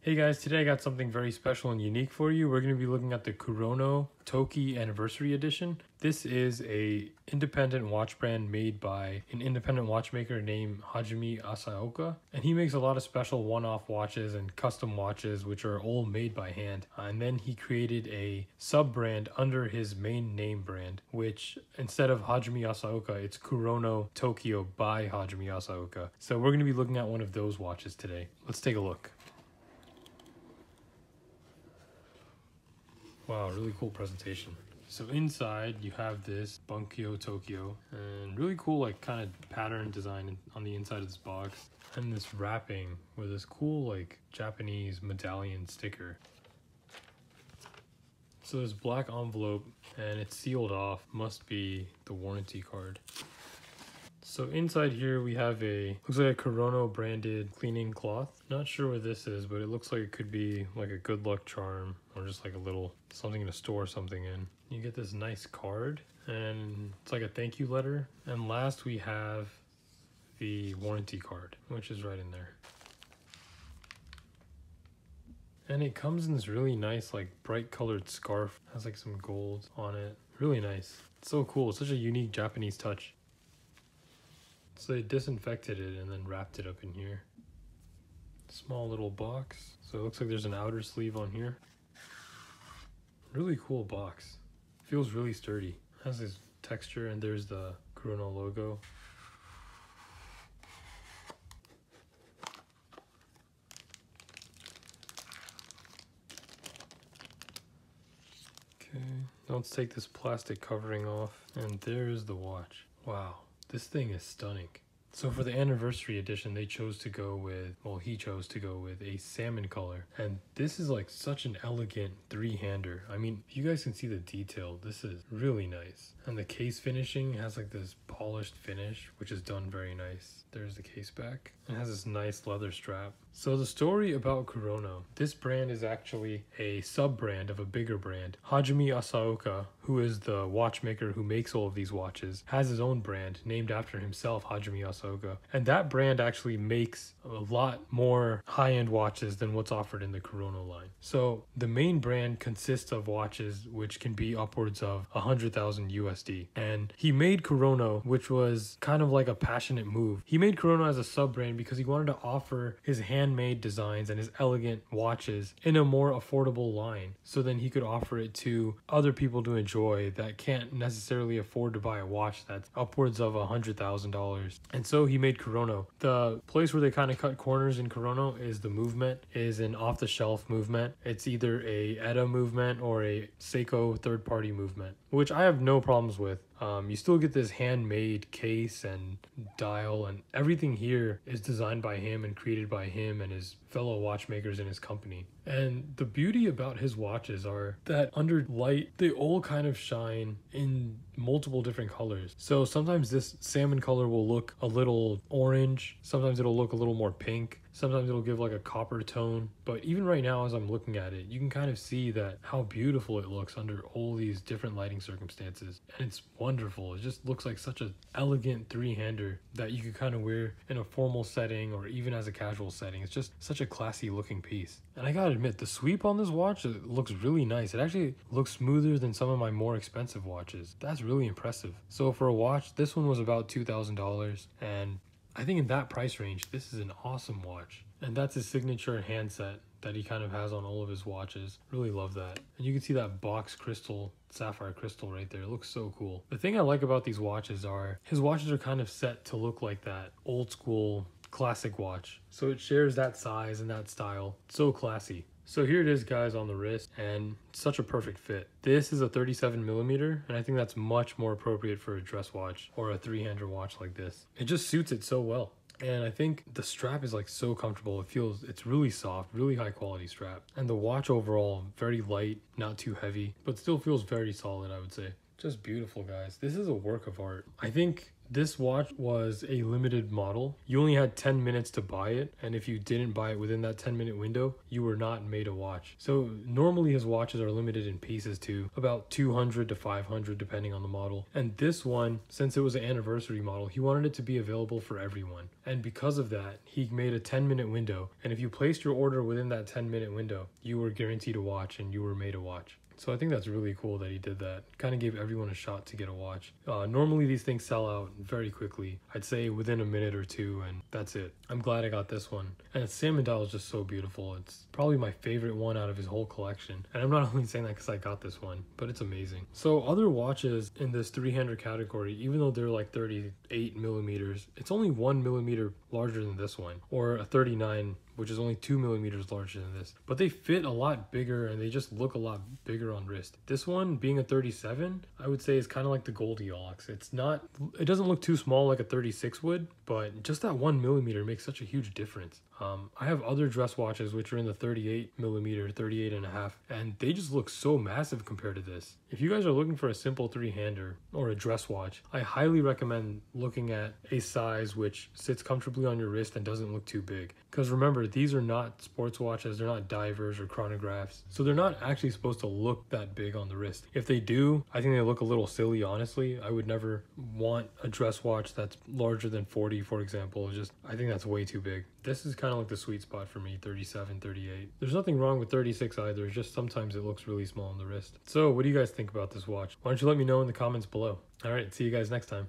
Hey guys, today I got something very special and unique for you. We're going to be looking at the Kurono Toki Anniversary Edition. This is a independent watch brand made by an independent watchmaker named Hajime Asaoka. And he makes a lot of special one-off watches and custom watches which are all made by hand. And then he created a sub-brand under his main name brand, which instead of Hajime Asaoka, it's Kurono Tokyo by Hajime Asaoka. So we're going to be looking at one of those watches today. Let's take a look. Wow, really cool presentation. So inside you have this Bunkyo Tokyo and really cool like kind of pattern design on the inside of this box, and this wrapping with this cool like Japanese medallion sticker. So this black envelope and it's sealed off, must be the warranty card. So inside here we have looks like a Kurono branded cleaning cloth. Not sure what this is, but it looks like it could be like a good luck charm or just like a little something to store something in. You get this nice card and it's like a thank you letter. And last we have the warranty card, which is right in there. And it comes in this really nice like bright colored scarf. It has like some gold on it. Really nice. It's so cool. It's such a unique Japanese touch. So they disinfected it and then wrapped it up in here. Small little box. So it looks like there's an outer sleeve on here. Really cool box. Feels really sturdy. Has this texture and there's the Kurono logo. Okay, let's take this plastic covering off and there's the watch. Wow. This thing is stunning. So for the anniversary edition, they chose to go with, well, he chose to go with a salmon color. And this is like such an elegant three-hander. I mean, if you guys can see the detail, this is really nice. And the case finishing has like this polished finish, which is done very nice. There's the case back. It has this nice leather strap. So the story about Kurono, this brand is actually a sub-brand of a bigger brand. Hajime Asaoka, who is the watchmaker who makes all of these watches, has his own brand named after himself, Hajime Asaoka. And that brand actually makes a lot more high-end watches than what's offered in the Kurono line. So the main brand consists of watches which can be upwards of 100,000 USD. And he made Kurono, which was kind of like a passionate move. He made Kurono as a sub-brand because he wanted to offer his handmade designs and his elegant watches in a more affordable line, so then he could offer it to other people to enjoy that can't necessarily afford to buy a watch that's upwards of $100,000. And so he made Kurono. The place where they kind of cut corners in Kurono is the movement is an off-the-shelf movement. It's either a ETA movement or a Seiko third-party movement, which I have no problems with. You still get this handmade case and dial, and everything here is designed by him and created by him and his fellow watchmakers in his company. And the beauty about his watches are that under light, they all kind of shine in multiple different colors. So sometimes this salmon color will look a little orange, sometimes it'll look a little more pink, sometimes it'll give like a copper tone. But even right now as I'm looking at it, you can kind of see that how beautiful it looks under all these different lighting circumstances. And it's wonderful. It just looks like such an elegant three-hander that you could kind of wear in a formal setting or even as a casual setting. It's just such a classy looking piece. And I gotta admit, the sweep on this watch, it looks really nice. It actually looks smoother than some of my more expensive watches. That's really impressive. So for a watch, this one was about $2,000, and I think in that price range, this is an awesome watch. And that's his signature handset that he kind of has on all of his watches. Really love that. And you can see that box crystal, sapphire crystal right there. It looks so cool. The thing I like about these watches are his watches are kind of set to look like that old school classic watch. So it shares that size and that style. So classy. So here it is, guys, on the wrist, and such a perfect fit. This is a 37mm, and I think that's much more appropriate for a dress watch or a three-hander watch like this. It just suits it so well. And I think the strap is like so comfortable. It's really soft, really high quality strap. And the watch overall, very light, not too heavy, but still feels very solid, I would say. Just beautiful, guys. This is a work of art. I think This watch was a limited model. You only had 10 minutes to buy it, and if you didn't buy it within that 10-minute window, you were not made a watch. So normally his watches are limited in pieces to about 200 to 500 depending on the model. And this one, since it was an anniversary model, he wanted it to be available for everyone. And because of that, he made a 10-minute window. And if you placed your order within that 10-minute window, you were guaranteed a watch and you were made a watch. So I think that's really cool that he did that. Kind of gave everyone a shot to get a watch. Normally these things sell out very quickly. I'd say within a minute or two, and that's it. I'm glad I got this one. And its salmon dial is just so beautiful. It's probably my favorite one out of his whole collection. And I'm not only saying that because I got this one, but it's amazing. So other watches in this three-hander category, even though they're like 38 millimeters, it's only 1 millimeter larger than this one, or a 39, which is only 2 millimeters larger than this. But they fit a lot bigger and they just look a lot bigger on wrist. This one, being a 37, I would say is kind of like the Goldilocks. It doesn't look too small like a 36 would, but just that 1 millimeter makes such a huge difference. I have other dress watches which are in the 38 millimeter, 38 and a half, and they just look so massive compared to this. If you guys are looking for a simple three-hander or a dress watch, I highly recommend looking at a size which sits comfortably on your wrist and doesn't look too big. Because remember, these are not sports watches, they're not divers or chronographs, so they're not actually supposed to look that big on the wrist. If they do, I think they look a little silly, honestly. I would never want a dress watch that's larger than 40, for example. I think that's way too big. This is kind of like the sweet spot for me, 37, 38. There's nothing wrong with 36 either, it's just sometimes it looks really small on the wrist. So what do you guys think about this watch? Why don't you let me know in the comments below. Alright, see you guys next time.